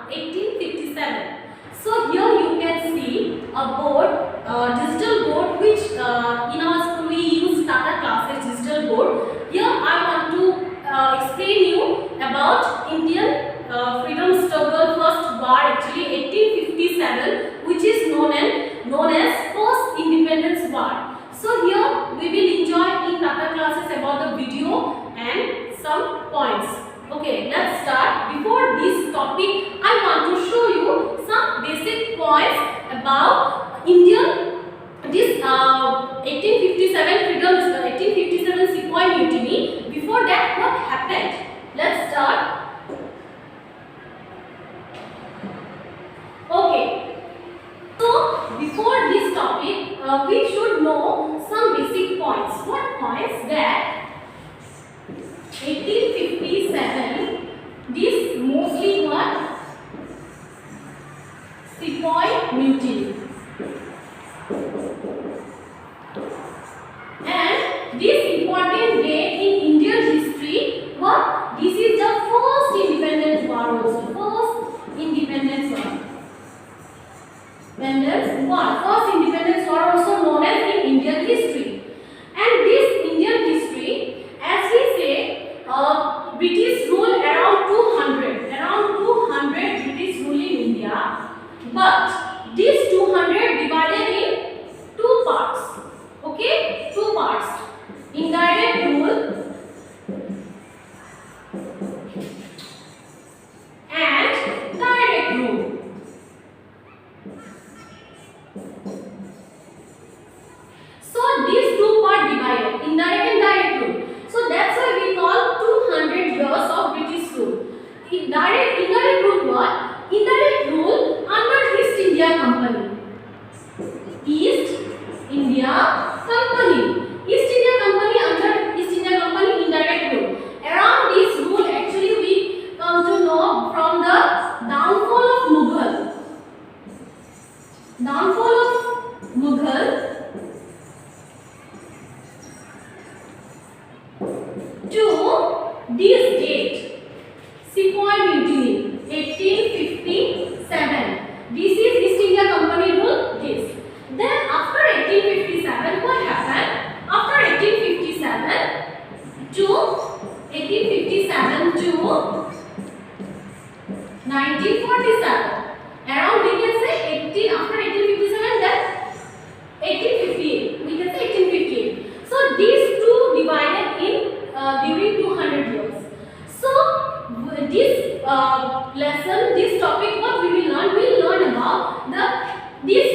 1857. So here you can see a board, digital board, which in our school we use Tata classes digital board. Here I want to explain you about Indian freedom struggle first war, actually 1857, which is known as first independence war. So here we will enjoy in Tata classes about the video and some points. Okay, let's start. Before this topic, I want to show you some basic points about Indian 1857 freedom, 1857 Sepoy Mutiny. Before that, what happened? Let's start. Okay. So before this topic, we should know some basic points. What points? That 1857, this mostly what? Sepoy Mutiny. And this important day in Indian history, what? This is the first independence war also. First independence war. First independence war also known as in Indian history. And this Indian history, as we say, British rule around 200 British rule in India, but this 200 divided in two parts. Okay, two parts: indirect rule and direct rule. So these two parts divided, indirect and direct rule. So that's why we call 200 years of British rule. Indirect rule what? Indirect rule under East India Company. East India Company. East India Company, under East India Company, indirect rule. Around this rule, actually we come to know from the downfall of Mughal. Downfall of Mughal to this date, Sepoy Mutiny, 1857. This is East India Company rule. This. Then after 1857, what happened? After 1857 to 1947. Around we can say 18 after 1857, then 1858. We can say 1858. So these two divided in during 200 years. So this lesson, this topic, what we will learn? We will learn about this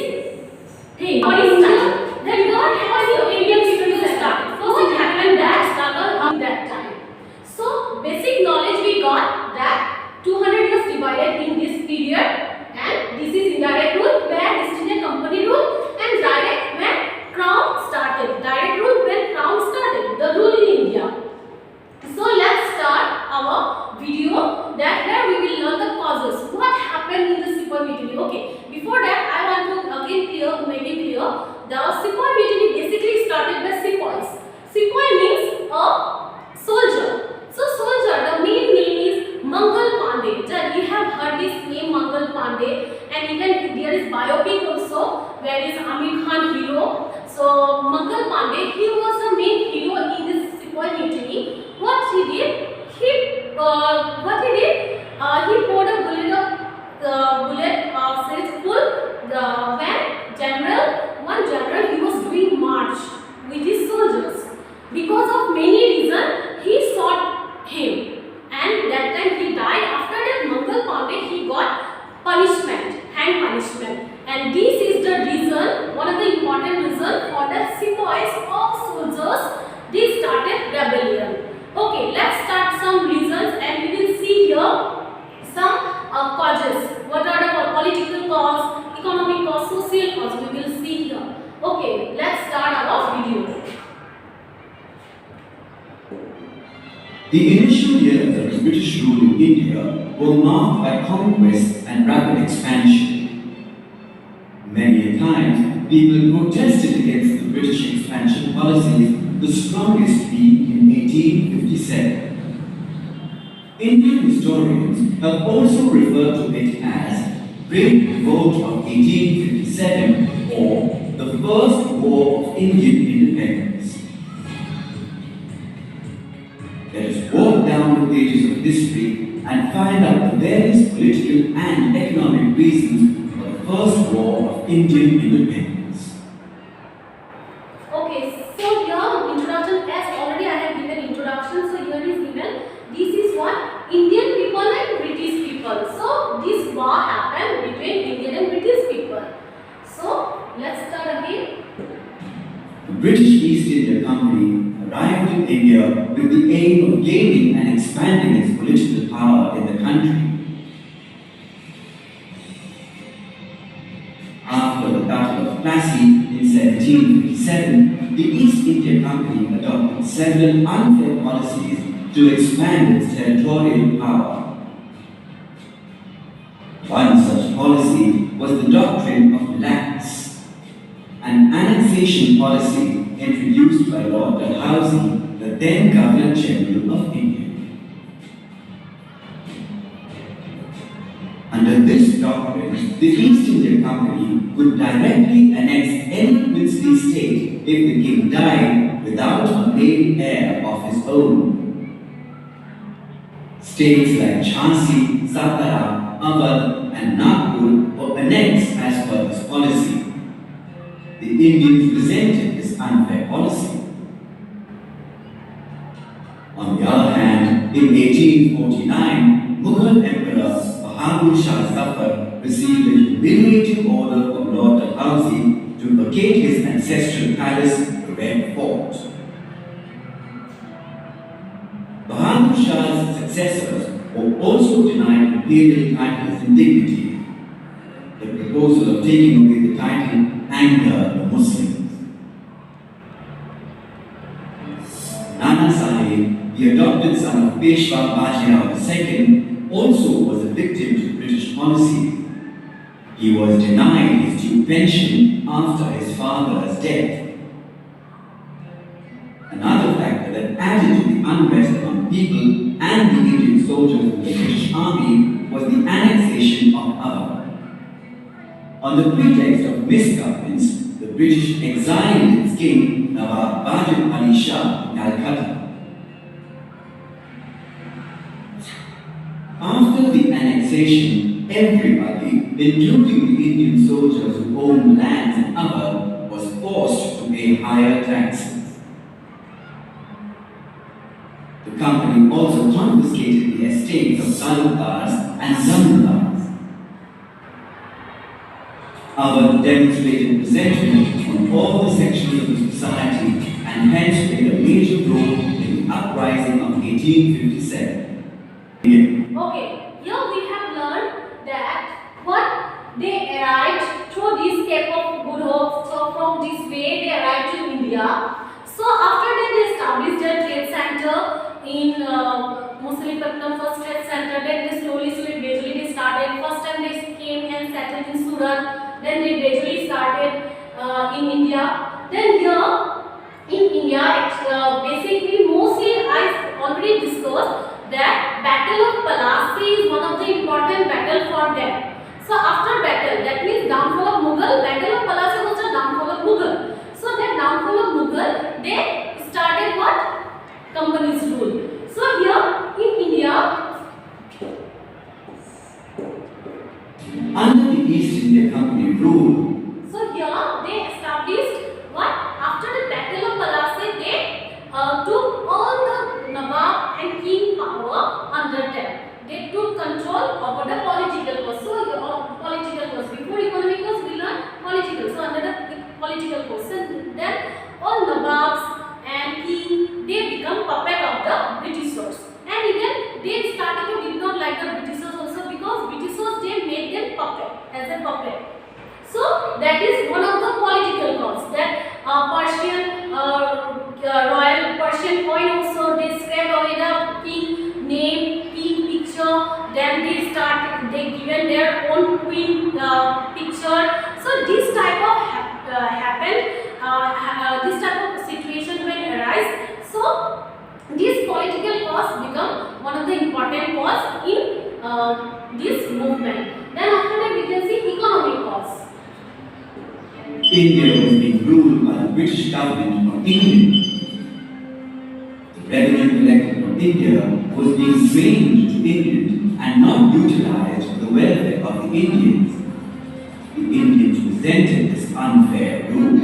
thing. Then God has the Indian people to start. First it happened that struggle in that time. So basic knowledge we got that 200 years divided in this period, and this is indirect rule where East India Company rule, and direct when Crown started. Direct rule when Crown started the rule in India. So let's start our video that where we will learn the causes. What happened in the Sepoy Mutiny? Okay. Before that, I want to again make it clear. The Sepoy Mutiny basically started by sepoys. Sepoy means a soldier. So soldier, the main name is Mangal Pandey. We have heard this name Mangal Pandey, and even there is biopic also where is Amir Khan hero. So Mangal Pandey, he was the main hero in this Sepoy Mutiny. What he did? He poured a bullet says full when one general he was doing march with his soldiers. Because of many reasons, he shot him, and that time he died. After that, Mangal Pandey he got punishment, hand punishment, and this is the reason, one of the important reasons for the sepoys or soldiers they started rebellion. Okay, let's start some reasons, and we will see here some causes. What are the political cause, economic cause, social cause? We will see here. Okay, let's start our video. The initial years of the British rule in India were marked by conquest and rapid expansion. Many times, people protested against the British expansion policies, the strongest being in 1857. Indian historians have also referred refer to it as Great Revolt of 1857 or the First War of Indian Independence. Let us walk down the pages of history and find out the various political and economic reasons for the First War of Indian Independence. Okay, so here introduction, as already I have given introduction, so here is given, this is what Indian people and British people. So this war happened between Indian and British people. So let's start again. The British East India Company arrived in India with the aim of gaining and expanding its political power in the country. After the Battle of Plassey in 1757, the East India Company adopted several unfair policies to expand its territorial power. One such policy was the doctrine of lapse, an annexation policy introduced by Lord Dalhousie, the then Governor General of India. Under this doctrine, the East India Company could directly annex any princely state if the king died without a male heir of his own. States like Jhansi, Satara, Awadh and Nagpur were annexed as per this policy. The Indians resented this unfair policy. On the other hand, in 1849, Mughal Emperor Bahadur Shah Zafar received a humiliating order from Lord Dalhousie to vacate his ancestral palace, the Red Fort. Bahadur Shah's successors were also denied imperial titles and dignity. The proposal of taking away the title angered the Muslims. Nana Sahib, the adopted son of Peshwa Bajirao II, also was a victim to British policy. He was denied his due pension after his father's death. Another factor that added to the unrest among people and the Indian soldiers in the British Army was the annexation of Awadh. On the pretext of misgovernance, the British exiled its king, Nawab Wajid Ali Shah, in Calcutta. After the annexation, everybody, including the Indian soldiers who owned lands in Awadh, was forced to pay higher taxes. The company also confiscated the estates of Talukdars and Zamindars. Awadh demonstrated resentment from all the sections of the society and hence played a major role in the uprising of 1857. Okay, here we have learned that what they arrived through this Cape of Good Hope. So from this way they arrived to India. So after that they established their trade center in Machilipatnam, first trade center. Then they gradually they started. First time they came and settled in Surat. Then they gradually started in India. Then here in India, basically mostly I already discussed that Battle of Plassey is one of the important battle for them. So after battle, that means downfall of Mughal, Battle of Plassey was the downfall of Mughal. So that downfall of Mughal, they started what? Company's rule. So here in India, under the East India Company rule, so here they established what? After the Battle of Plassey, they took all the Nawab and king power under them. They took control over the political course. So political course. Before economic course, we learned political. So under the political course, and then all Nawabs and king, they become puppet of the Britishers. And even they started to did not like the Britishers also, because Britishers they made them puppet as a puppet. So that is one of the political cause, that Persian royal Persian coin also they scraped away the king name, king picture. Then they given their own queen picture. So this type of happened. This type of situation when arise. So this political cause become one of the important cause in this movement. Then after that we can see economic cause. India was being ruled by the British government from England. The revenue collected from India was being drained to England and not utilized for the welfare of the Indians. The Indians resented this unfair rule.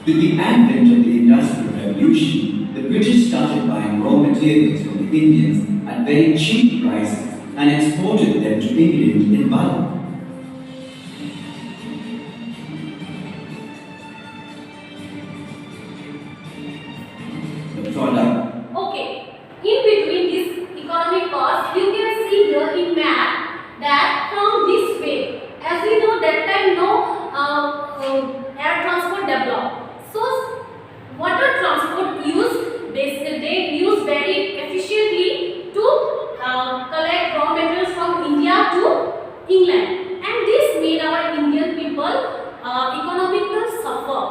With the advent of the Industrial Revolution, the British started buying raw materials from the Indians at very cheap prices and exported them to England in bulk. The product. Okay, in between this economic cost, you can see here in map that from this way, as we know that time no air transport developed. So water transport used, they use very efficiently to collect raw materials from India to England, and this made our Indian people economically suffer.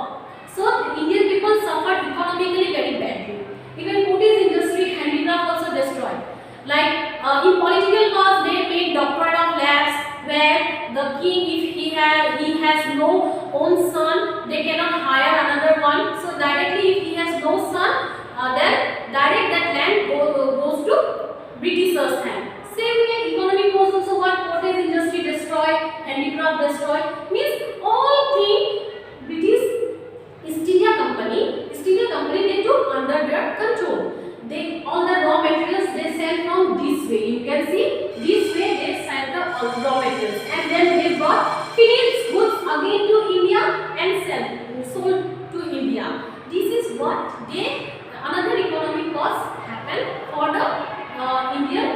So the Indian people suffered economically very badly. Even Coatings industry, handicraft also destroyed. Like in political cause, they made doctrine of lapse, where the king, if he has no own son, they cannot hire another one. So directly, if he has no son, then direct that land goes to Britishers' hand. Same way, economic was also what cottage industry destroyed, handicraft destroyed. Means all things British East India Company they took under their control. They all the raw materials they sent from this way. You can see this way they sent the raw materials, and then they brought finished goods again to India and sold to India. This is what another economic cost happened for the Indian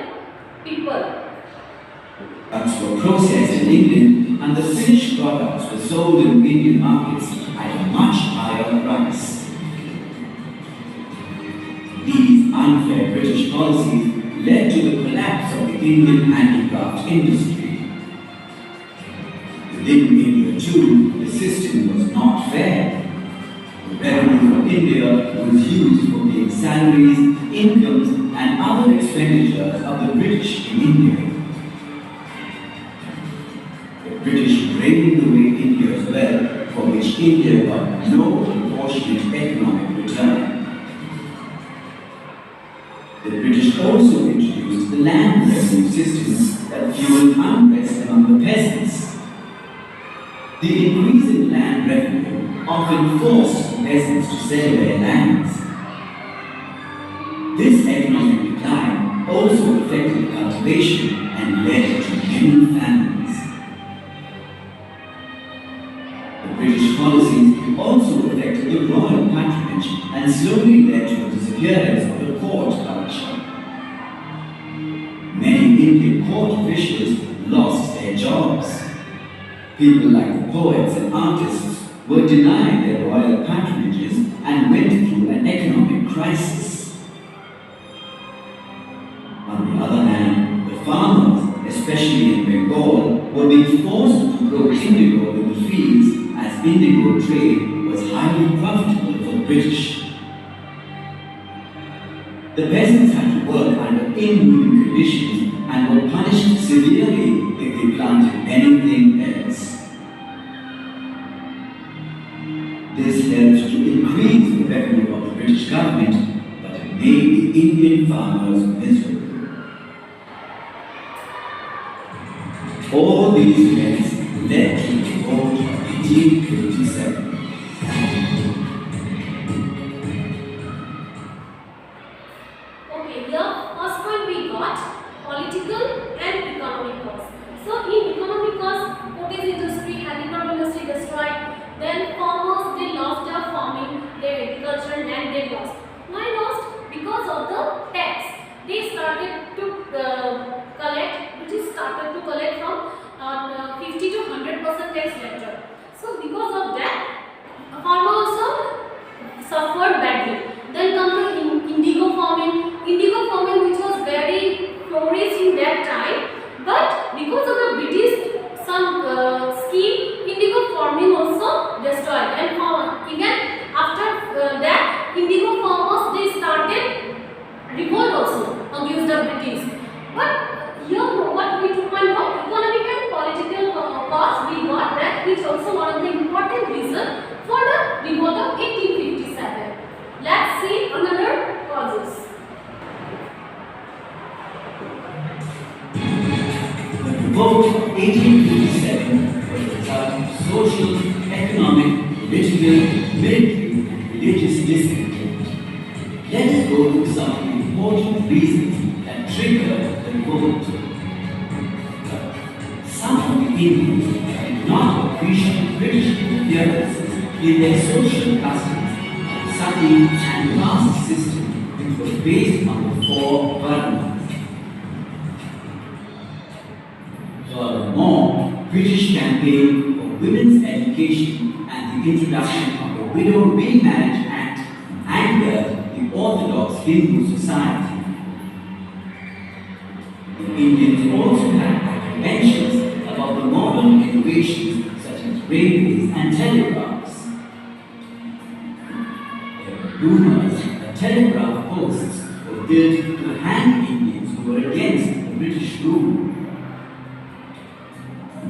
people. Products were processed in England and the finished products were sold in Indian markets at a much higher price. These unfair British policies led to the collapse of the Indian handicraft industry. Within India too, the system was not fair. The revenue from India was used for paying salaries, incomes and other expenditures of the British in India. The British drained away India's wealth, for which India got no proportionate economic return. The British also introduced the land revenue system that fueled unrest among the peasants. The increase in land revenue often forced the peasants to sell their lands. This economic decline also affected cultivation and led to many famines. The British policies also affected the royal patronage and slowly led to the disappearance of the court culture. Many Indian court officials lost their jobs. People like the poets and artists were denied their royal patronages and went through an economic crisis. On the other hand, the farmers, especially in Bengal, were being forced to grow indigo in the fields as indigo trade was highly profitable for the British. The peasants had to work under inhuman conditions and were punished severely if they planted anything else. This helped to increase the revenue of the British government, but it made the Indian farmers miserable. All these events led to the revolt of 1857. Okay, here first point we got political and economic cause. So in economic cause, cottage industry, handicraft industry destroyed. Then farmers they lost their farming, their agricultural land they lost. Why lost? Because of the tax. They started to collect, which is started to collect from 50 to 100% tax later. So because of that, farmers also suffered badly. Then come to indigo farming. Indigo farming which was very flourished in that time, but because of the British scheme, indigo farming also destroyed. And even after that, indigo farmers they started revolt also against the British. But also one of the important reasons for the revolt of 1857. Let's see another causes. The revolt of 1857 was the result of social, economic, political, military, and religious discontent. Let us go through some of the important reasons that triggered the revolt. Some of the Indians did not appreciate British interferences in their social customs, sati and caste system, which was based on the four varnas. Furthermore, British campaign for women's education and the introduction of the Widow Remarriage Act angered the orthodox Hindu society. The Indians also had apprehensions about the modern innovations such as railways and telegraphs. There were rumors that telegraph posts were built to hang Indians who were against the British rule.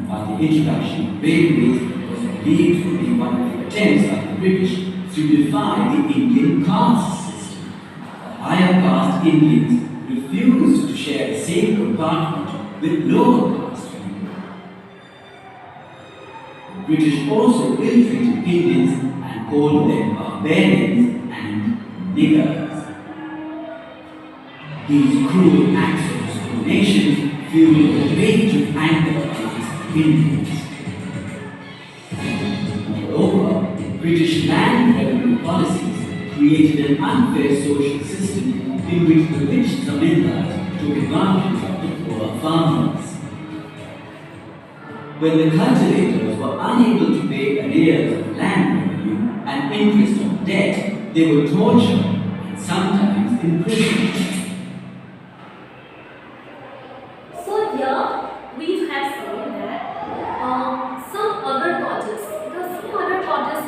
But the introduction of railways was believed to be one of the attempts of the British to defy the Indian caste system. The higher caste Indians refused to share the same compartment with lower caste people. The British also ill-treated Indians and called them barbarians and niggers. These cruel acts of discrimination fueled a rage of anger against the Indians. Moreover, British land revenue policies created an unfair social system in which the rich zamindars took advantage of the poor farmers. When the cultivators were unable to pay arrears of land revenue and interest on debt, they were tortured and sometimes imprisoned. So here we have seen that some other causes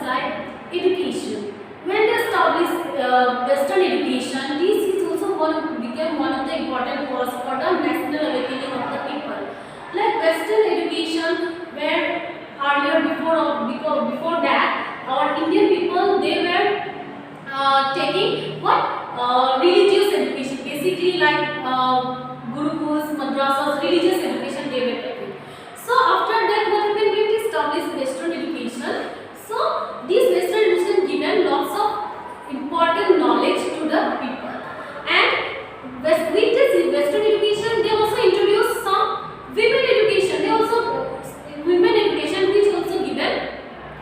like education. When they established Western education, this is also became one of the important cause for the national awakening of the people. Like Western education, where earlier before that, our Indian people, they were taking what religious education, basically like gurukuls, madrasas, religious education they were taking. So after that, what happened? We established Western education. So this Western education given lots of important knowledge to the people, and with this Western education, they also introduced some women education. They also women education, which also given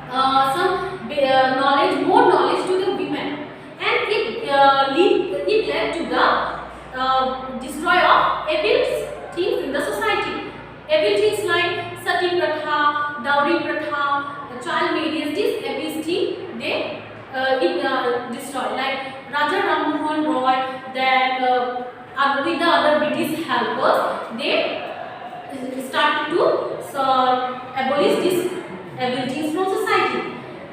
some knowledge, more knowledge to the women, and it led to the destroy of evil things in the society. Evil things like sati pratha, dowry pratha, child marriage, this everything they destroy. Like Raja Ram Mohan Roy, then with the other British helpers, they started to abolish these evil things from society.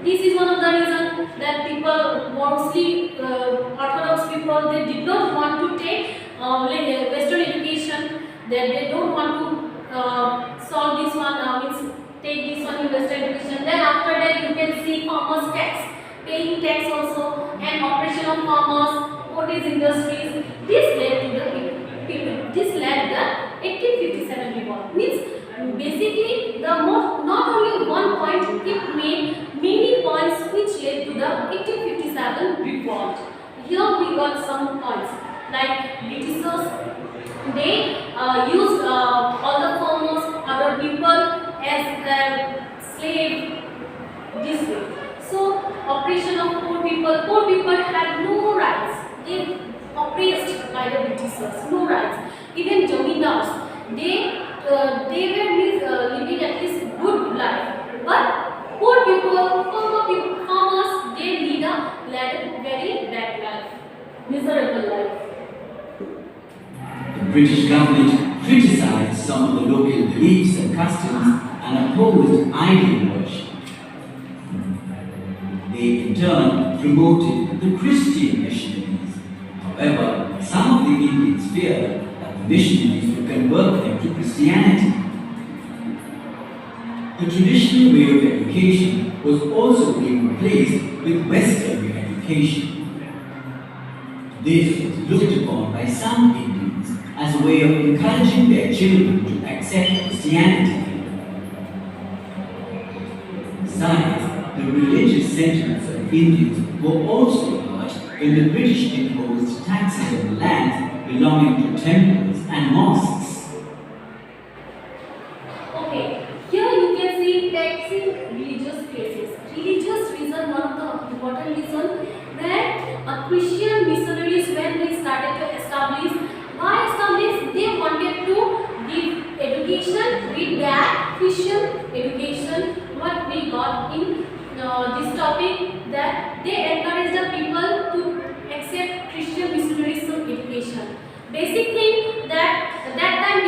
This is one of the reasons that people, mostly orthodox people, they did not want to take Western education. That they don't want to solve this one, means take this one in Western education. Then after that, you can see farmers' tax, paying tax also, and operation of farmers, cottage industries. This led to the 1857 revolt. Means basically not only one point, it made many points which led to the 1857 revolt. Here we got some points like Britishers, they used all the farmers, other people as slave this way. So oppression of poor people had no rights. They oppressed by the Britishers, no rights. Even Jamindars, they were living at least good life, but poor people, farmers, they led a very bad life, miserable life. The British government criticized some of the local beliefs and customs and opposed idol worship. They in turn promoted the Christian missionaries. However, some of the Indians feared that the missionaries would convert them to Christianity. the traditional way of education was also being replaced with Western education. This was looked upon by some Indians as a way of encouraging their children to accept Christianity. Besides, the religious sentiments of Indians were also hurt when the British imposed taxes on lands belonging to temples and mosques. Okay, here you can see taxing religious places. Religious reason, one of the important reason that Christian missionaries, when they started to establish, they wanted to give education with that Christian education. What we got in this topic, that they encourage the people to accept Christian missionaries education. Basic thing that at that time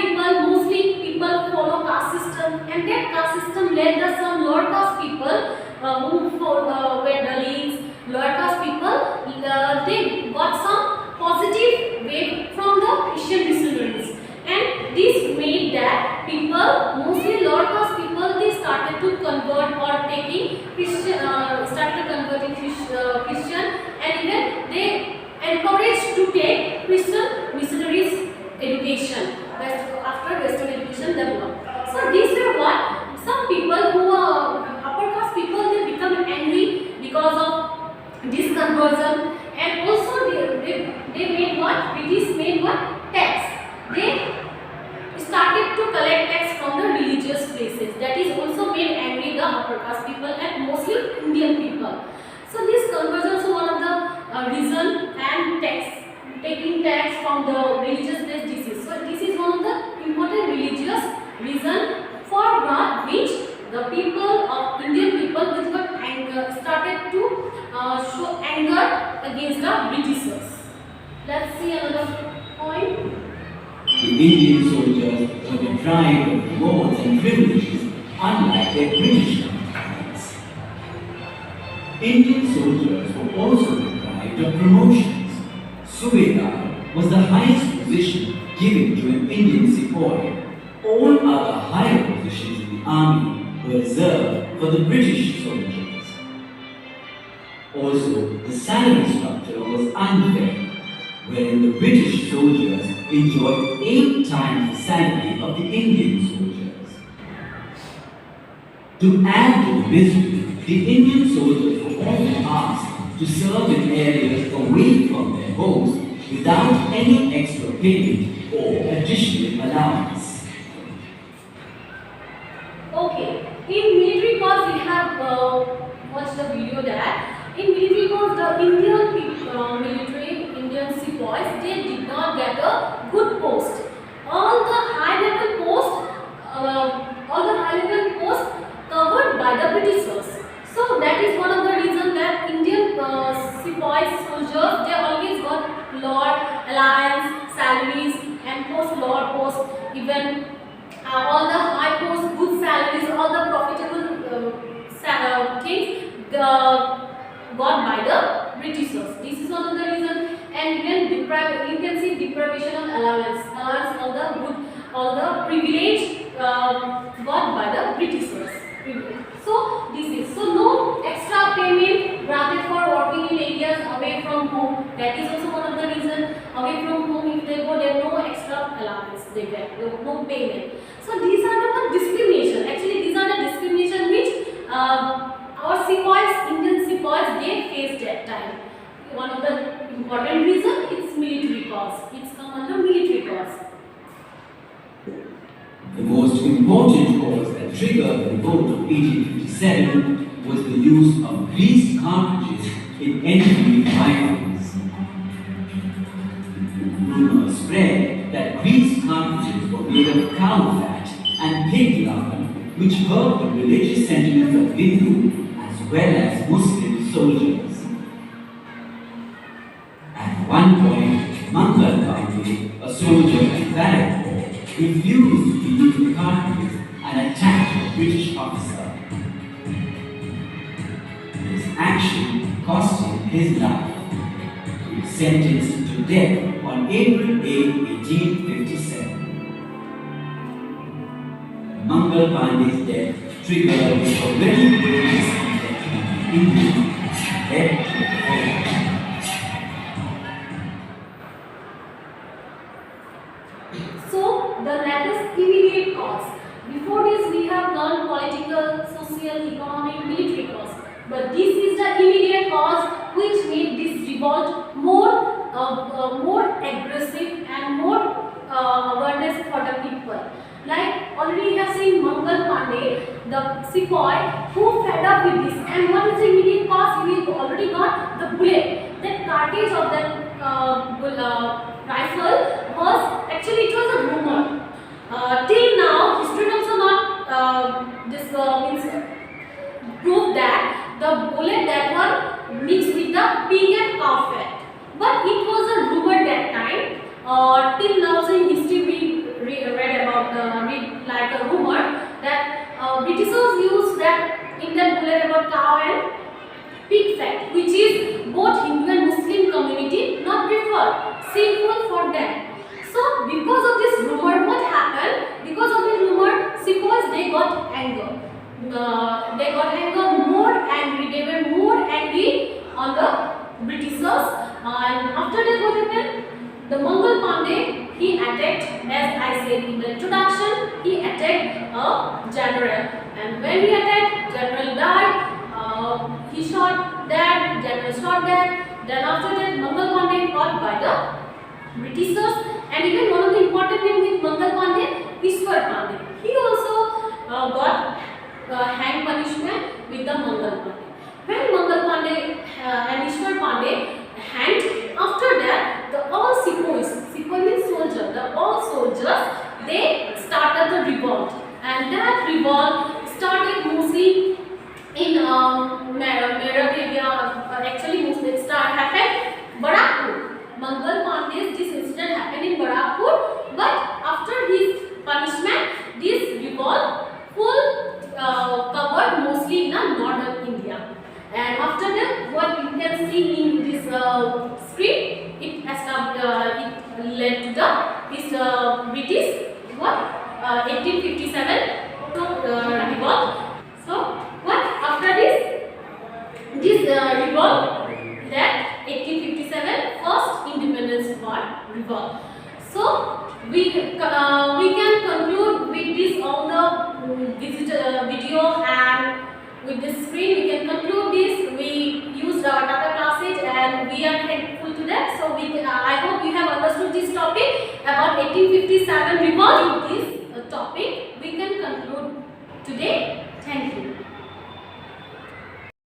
mostly people follow caste system, and that caste system led to some lower caste people were Dalits, lower caste people. They got some positive way from the Christian missionaries, and this made that people, mostly lower caste people, they started to convert or taking Christian, Christian, and even they encouraged to take Christian missionaries education after Western education developed. So these are what some people who are upper caste people, they become angry because of this conversion, and also they made what? British made what? Tax. They started to collect tax from the religious places. That is also made angry the upper caste people and mostly Indian people. So this conversion is one of the reason, and taking tax from the religious place disease. So this is one of the important religious reason for which the people of Indian people which got anger, started to show anger against the Britishers. Let's see another point. The Indian soldiers were deprived of rewards and privileges unlike their British counterparts. Indian soldiers were also deprived of promotions. Subedar was the highest position given to an Indian sepoy. All other higher positions in the army were reserved for the British soldiers. Also, the salary structure was unfair, wherein the British soldiers enjoyed 8 times the salary of the Indian soldiers. To add to the misery, the Indian soldiers were often asked to serve in areas away from their homes without any extra payment or additional allowance. Okay, in military course we have watched the video that in military course the Indian sepoys, they did not get a good post. All the high level posts covered by the Britishers. So that is one of the reasons that Indian sepoys, soldiers, they always got lower allowance, salaries, and lower posts, even all the high posts, good salaries, all the profitable things got by the Britishers. This is one of the reasons, and even you can see deprivation of allowance, all the privilege got by the Britishers. So this is no extra payment granted for working in areas away from home. That is also one of the reasons. Away from home, if they go, there no extra allowance they get, no payment. So these are the discrimination. Actually, these are the discrimination which our sepoys, Indian sepoys, they faced that time. One of the important reason is military cause. It's come under military cause. The most important cause that triggered the revolt of 1857 was the use of greased cartridges in enemy rifles. Rumors spread that greased cartridges were made of cow fat and pig lard, which hurt the religious sentiments of Hindu as well as Muslim soldiers. At one point, Mangal Gandhi, a soldier in Barrackpore, refused to use the cartridges and attacked a British officer. This action cost him his life. He was sentenced to death on April 8, 1857. Mangal Pandey's death triggered a very serious in India. So the latest immediate cause. Before this we have learned political, social, economic, military cause. But this is the immediate cause which made this revolt more aggressive and more awareness for the people. Like already we have seen Mangal Pandey, the sepoy who fed up with this. And what is the immediate cause? We already got the bullet. That cartridge of that rifle was actually it was a rumor. Till now, history also not this means prove that the bullet that one mixed with the pig and cow fat. But it was a rumor that time. Till now, so in history we read about read like a rumor that Britishers used that in that bullet about cow and pig fat, which is both Hindu and Muslim community not prefer, sinful for them. So because of this rumor, what happened? Because of the rumor, sepoys they got anger. More angry. They were more angry on the Britishers. And after that, what happened? The Mangal Pandey he attacked, as I said in the introduction, he attacked a general. And when he attacked, general died. He shot that, general shot that. Then after that, Mangal Pandey got by the Britishers. And even one of the important names with Mangal Pandey, Ishwar Pandey. He also got hang punishment with the Mangal Pandey. When Mangal Pandey and Ishwar Pandey hanged, after that, the all sepoys, sepoy means soldier, the all soldiers, they started the revolt. And that revolt started mostly in Meerut area, actually mostly it happened Barakpur. Mangal Pandey's this incident happened in Barakpur, but after his punishment, this revolt full covered mostly in northern India. And after that, what you can see in this script, it led to the British what 1857 revolt. So what after this revolt, that 1857 first independence war revolt. So we can conclude with this all the video, and with this screen we can conclude this. We used our Tata classes and we are thankful to that. So I hope you have understood this topic about 1857 revolt. With this topic we can conclude today.